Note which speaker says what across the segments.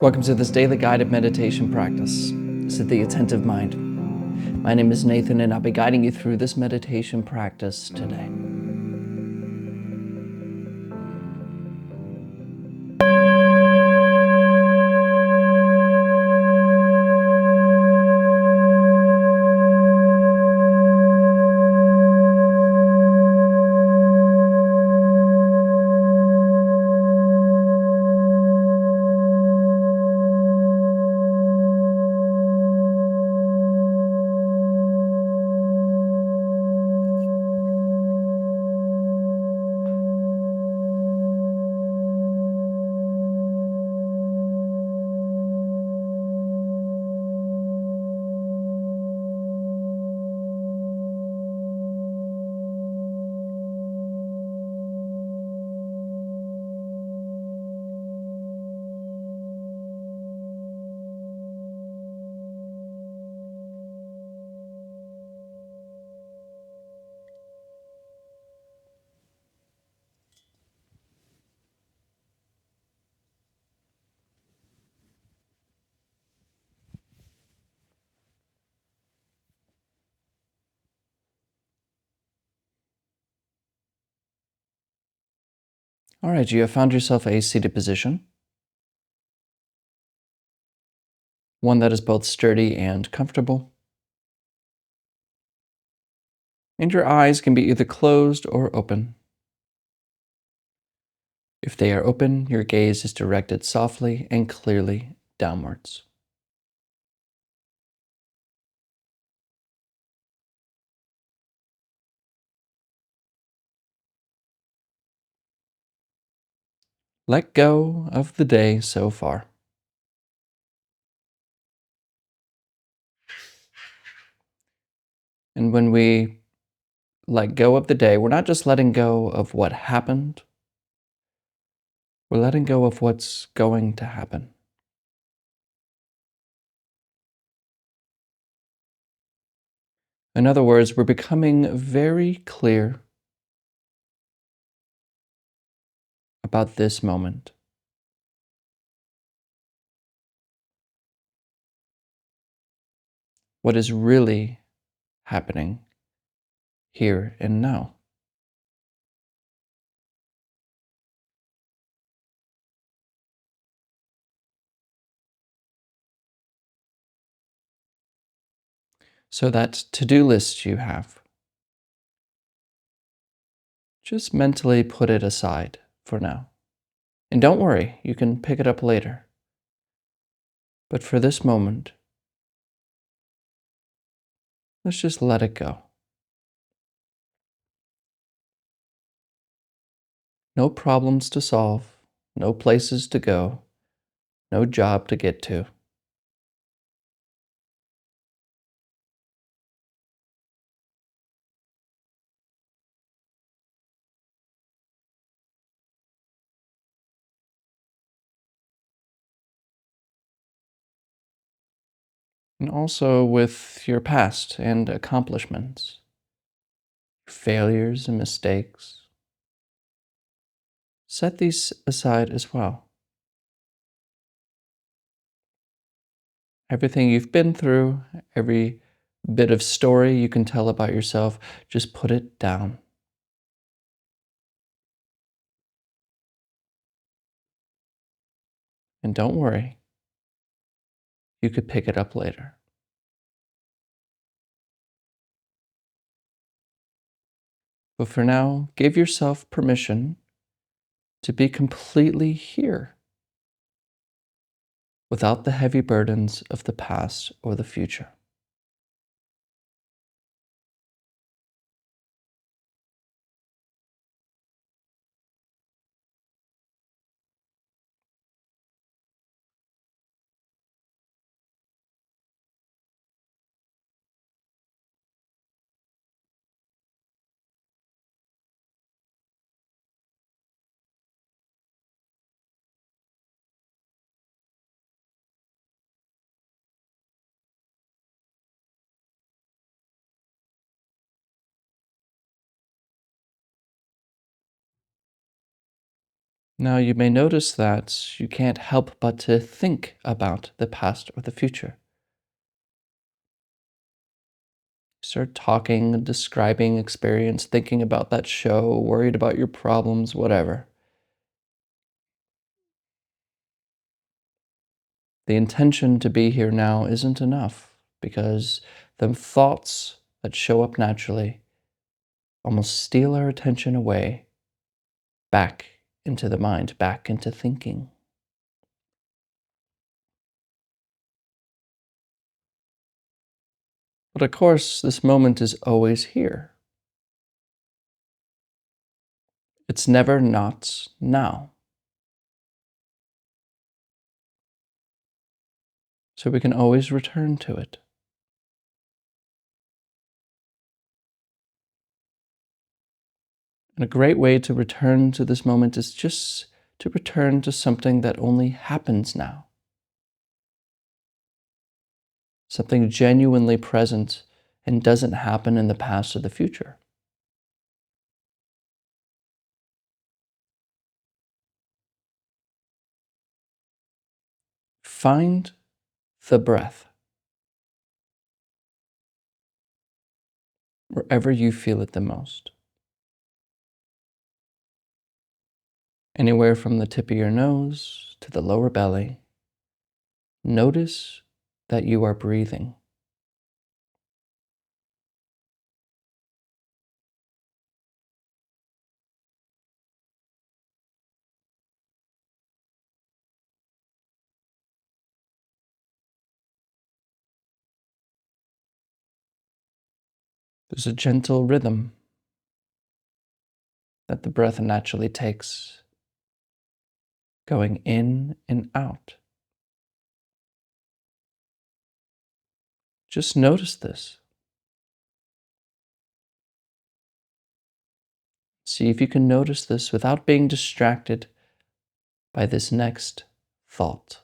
Speaker 1: Welcome to this daily guided meditation practice. This is the Attentive Mind. My name is Nathan, and I'll be guiding you through this meditation practice today. All right, you have found yourself a seated position, one that is both sturdy and comfortable. And your eyes can be either closed or open. If they are open, your gaze is directed softly and clearly downwards. Let go of the day so far. And when we let go of the day, we're not just letting go of what happened, we're letting go of what's going to happen. In other words, we're becoming very clear about this moment. What is really happening here and now. So that to-do list you have, just mentally put it aside for now. And don't worry, you can pick it up later. But for this moment, let's just let it go. No problems to solve, no places to go, no job to get to. And also with your past and accomplishments, failures and mistakes. Set these aside as well. Everything you've been through, every bit of story you can tell about yourself, just put it down. And don't worry, you could pick it up later. But for now, give yourself permission to be completely here without the heavy burdens of the past or the future. Now, you may notice that you can't help but to think about the past or the future. Start talking, describing experience, thinking about that show, worried about your problems, whatever. The intention to be here now isn't enough because the thoughts that show up naturally almost steal our attention away back into the mind, back into thinking. But of course, this moment is always here. It's never not now. So we can always return to it. And a great way to return to this moment is just to return to something that only happens now. Something genuinely present and doesn't happen in the past or the future. Find the breath wherever you feel it the most. Anywhere from the tip of your nose to the lower belly, notice that you are breathing. There's a gentle rhythm that the breath naturally takes, going in and out. Just notice this. See if you can notice this without being distracted by this next thought.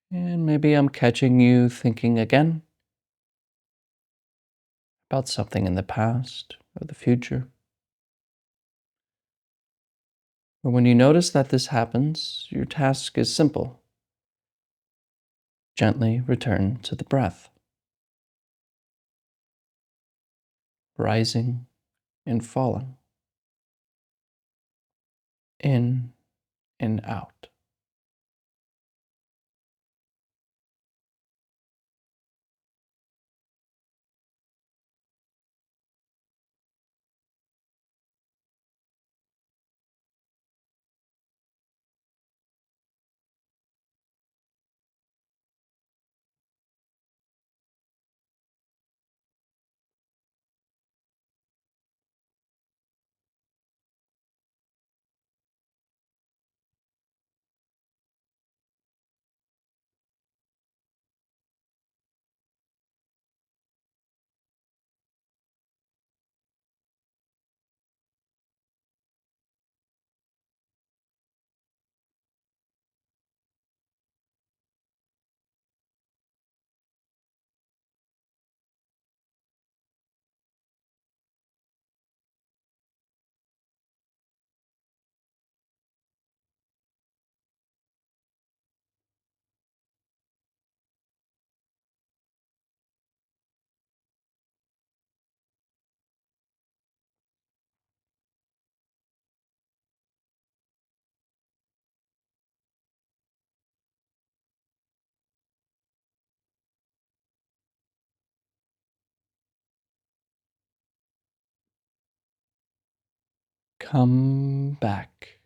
Speaker 1: And maybe I'm catching you thinking again about something in the past or the future. But when you notice that this happens, your task is simple. Gently return to the breath, rising and falling, in and out. Come back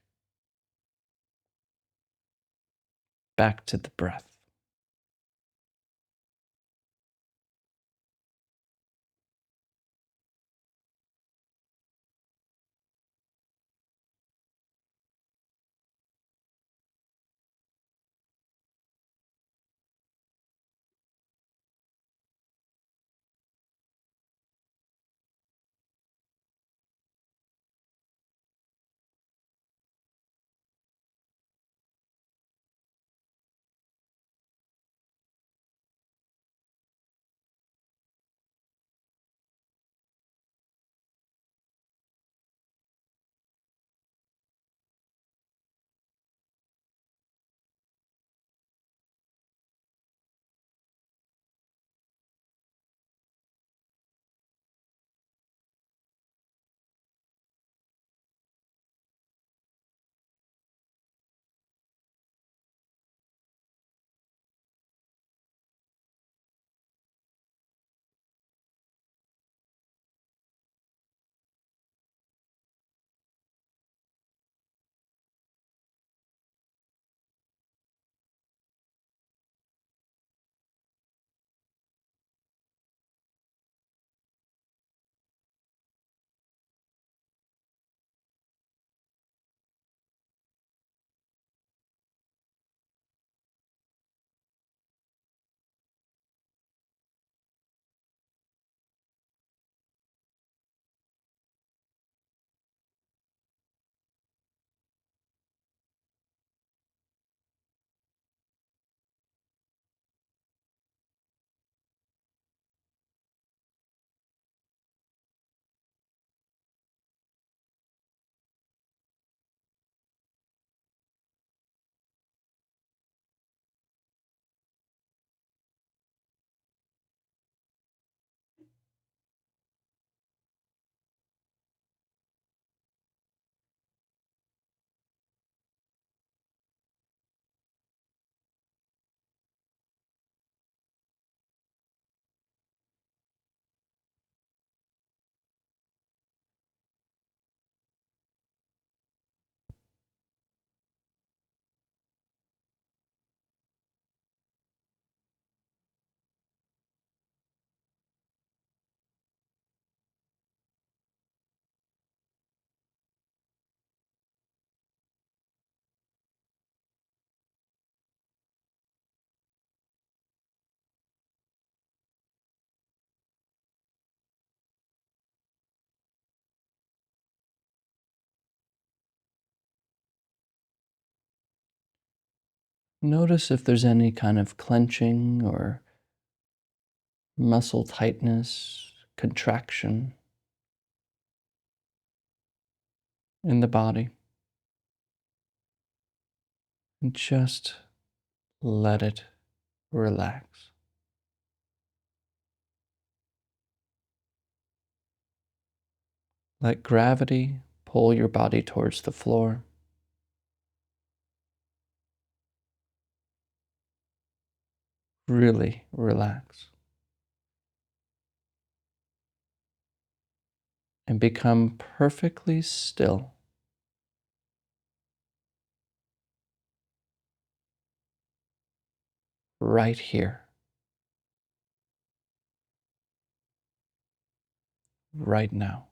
Speaker 1: to the breath. Notice if there's any kind of clenching or muscle tightness, contraction in the body. And just let it relax. Let gravity pull your body towards the floor. Really relax. And become perfectly still. Right here. Right now.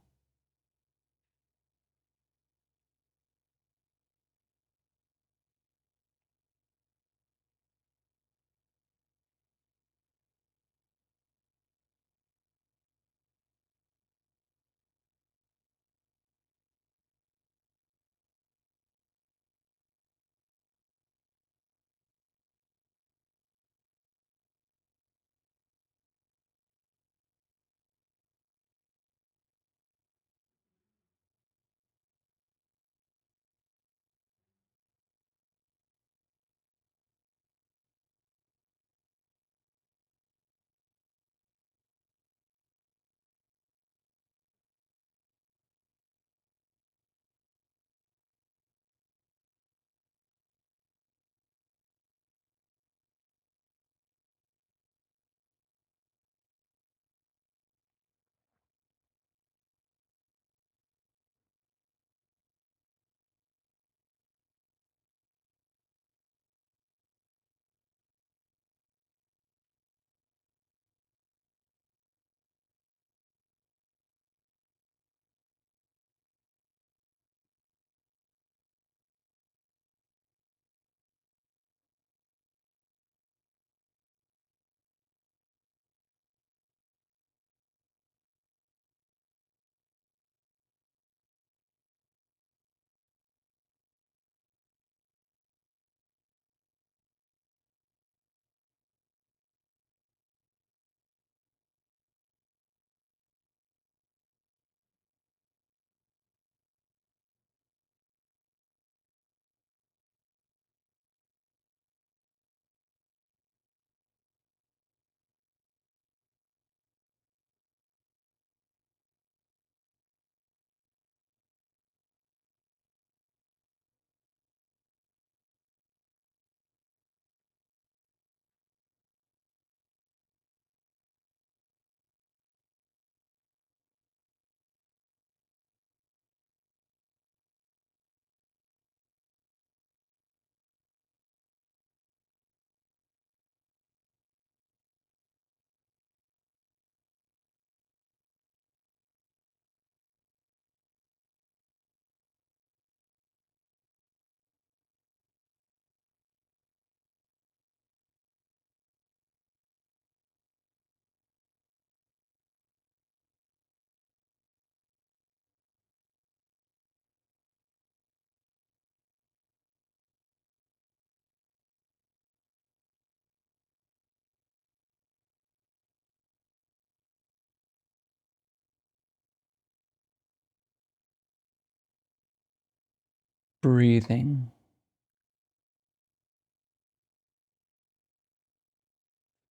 Speaker 1: Breathing.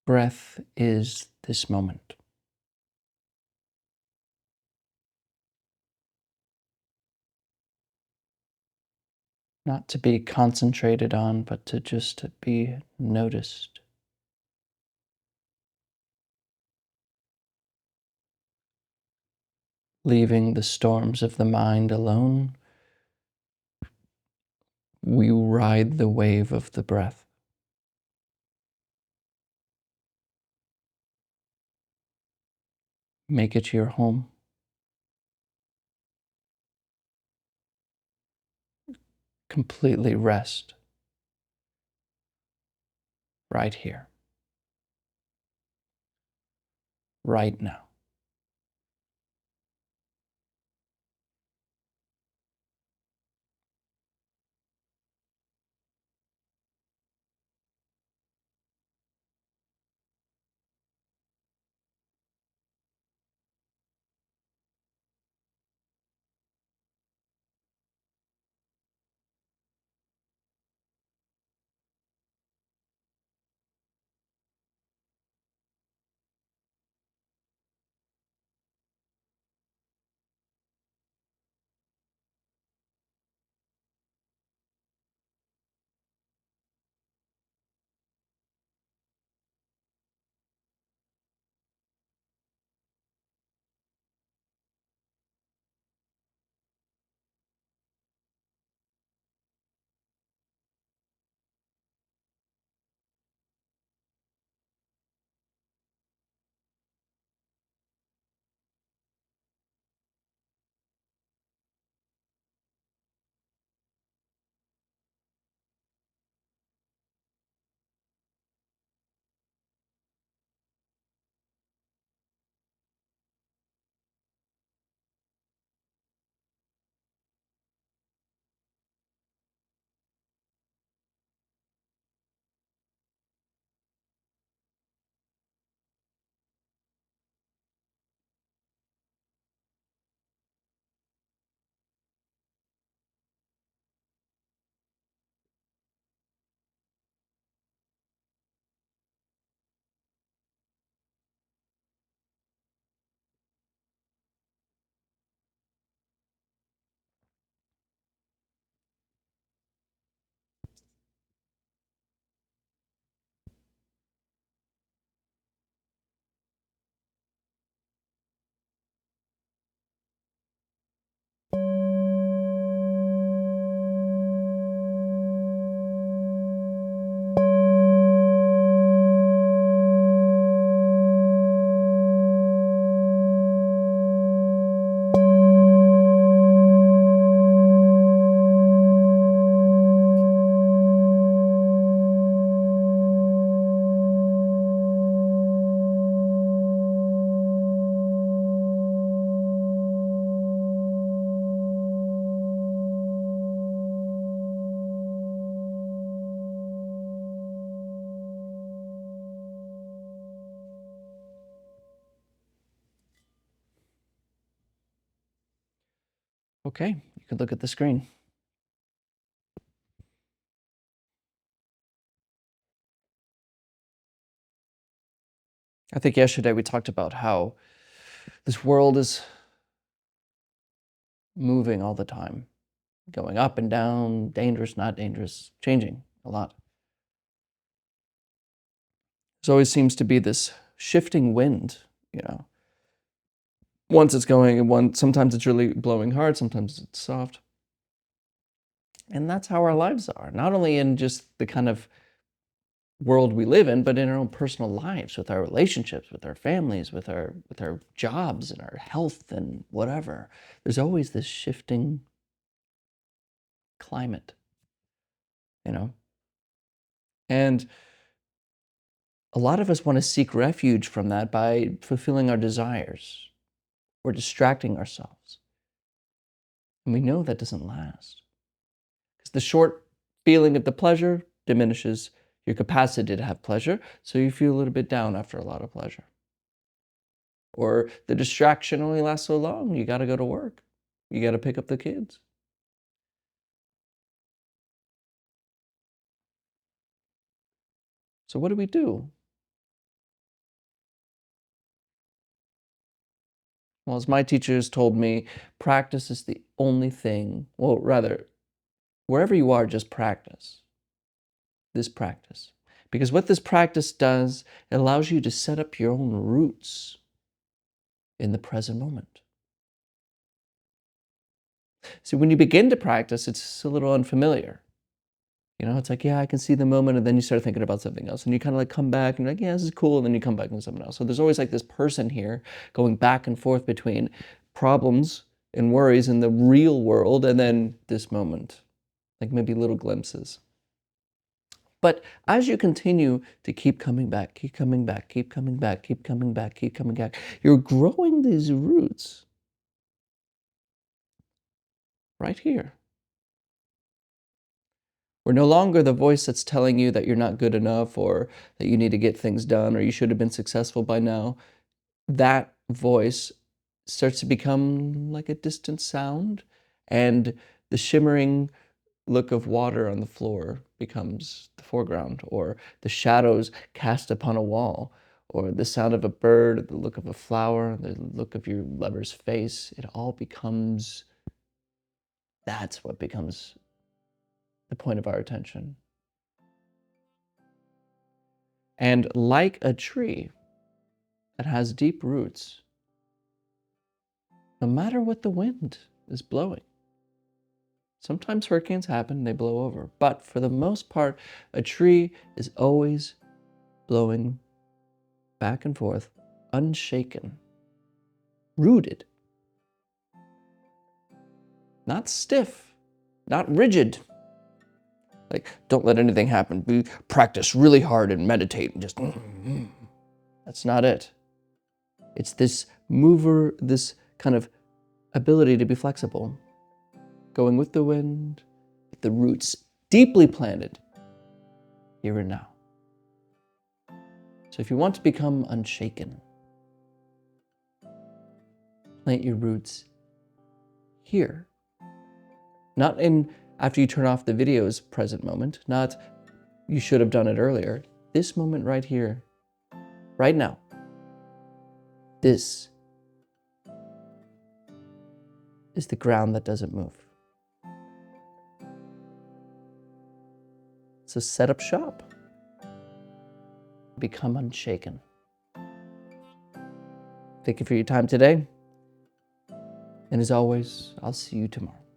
Speaker 1: Breath is this moment. Not to be concentrated on, but to just be noticed. Leaving the storms of the mind alone, we ride the wave of the breath. Make it your home. Completely rest right here, right now. Okay, you can look at the screen. I think yesterday we talked about how this world is moving all the time, going up and down, dangerous, not dangerous, changing a lot. There always seems to be this shifting wind, you know. Once it's going, and sometimes it's really blowing hard, sometimes it's soft. And that's how our lives are, not only in just the kind of world we live in, but in our own personal lives, with our relationships, with our families, with our jobs and our health and whatever. There's always this shifting climate, you know. And a lot of us want to seek refuge from that by fulfilling our desires or distracting ourselves. And we know that doesn't last. Because the short feeling of the pleasure diminishes your capacity to have pleasure, so you feel a little bit down after a lot of pleasure. Or the distraction only lasts so long, you got to go to work. You got to pick up the kids. So what do we do? Well, as my teachers told me, practice is the only thing, well, rather, wherever you are, just practice. This practice. Because what this practice does, it allows you to set up your own roots in the present moment. See, when you begin to practice, it's a little unfamiliar. It's like, yeah, I can see the moment, and then you start thinking about something else. And you kind of like come back and you're like, yeah, this is cool. And then you come back to something else. So there's always like this person here going back and forth between problems and worries in the real world and then this moment, like maybe little glimpses. But as you continue to keep coming back, keep coming back, keep coming back, keep coming back, keep coming back, you're growing these roots right here. We're no longer the voice that's telling you that you're not good enough or that you need to get things done or you should have been successful by now. That voice starts to become like a distant sound, and the shimmering look of water on the floor becomes the foreground, or the shadows cast upon a wall, or the sound of a bird, the look of a flower, the look of your lover's face. It all becomes, that's what becomes the point of our attention. And like a tree that has deep roots, no matter what the wind is blowing, sometimes hurricanes happen, they blow over. But for the most part, a tree is always blowing back and forth, unshaken, rooted, not stiff, not rigid. Like, don't let anything happen. Practice really hard and meditate and just, That's not it. It's this mover, this kind of ability to be flexible, going with the wind, with the roots deeply planted here and now. So if you want to become unshaken, plant your roots here. Not in after you turn off the video's present moment, not you should have done it earlier. This moment right here, right now. This is the ground that doesn't move. So set up shop. Become unshaken. Thank you for your time today. And as always, I'll see you tomorrow.